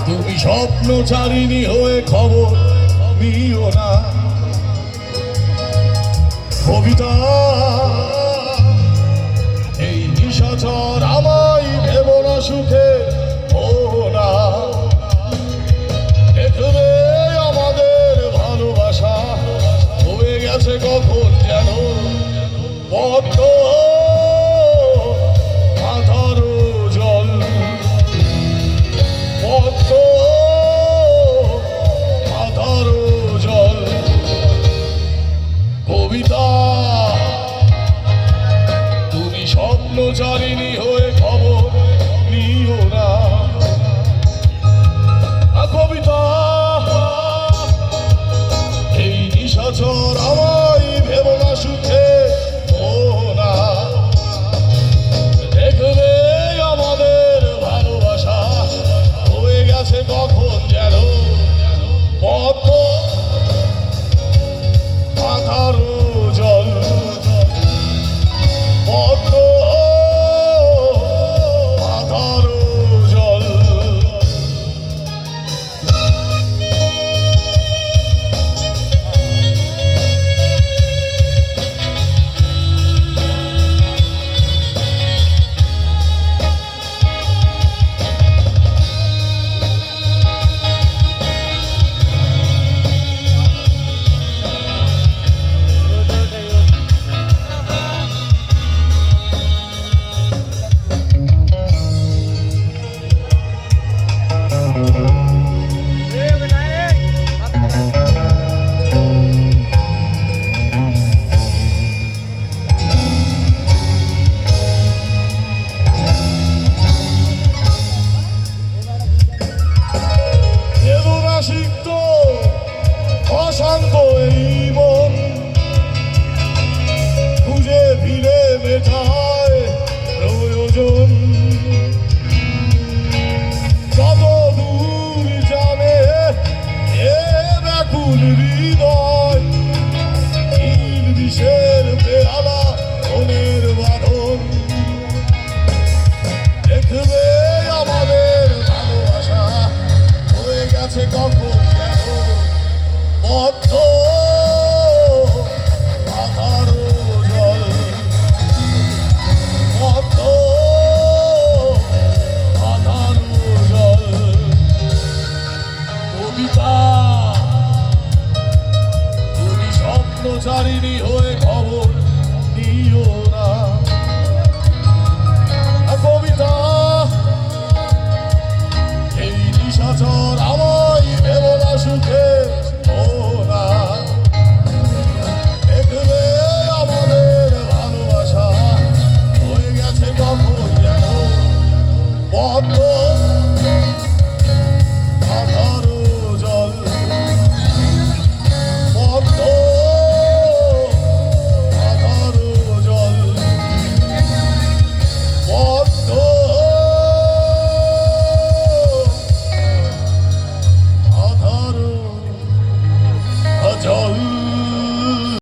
তুমি স্বপ্নচারিণী হয়ে খবর নিও না। কবিতা এই নিশাচর আমায় ভেব না সুখে ও না। দেখবে আমাদের ভালোবাসা হয়ে গেছে কখন যেন পদ্ম আধার জল। পদ্ম আধার জল। কবিতা তুমি স্বপ্নচারিণী হয়ে খবর নিও না। কবিতা এই নিশাচর আমায় ভেব না সুখে ও না। দেখবে আমাদের ভালোবাসা হয়ে গেছে কখন যেন পদ্ম আধার জল। পদ্ম আধার জল। সিক্ত অশান্ত এই মন খুঁজে ফিরে মেটায় প্রয়োজন। কত দূর জানে এ ব্যাকুল হৃদয়। নীল বিষের পেয়ালা মনের বাঁধন। দেখবে আমাদের ভালোবাসা হয়ে গেছে কখন যেন পদ্ম আধার জল। পদ্ম আধার জল। কবিতা তুমি স্বপ্নচারিণী হয়ে খবর নিও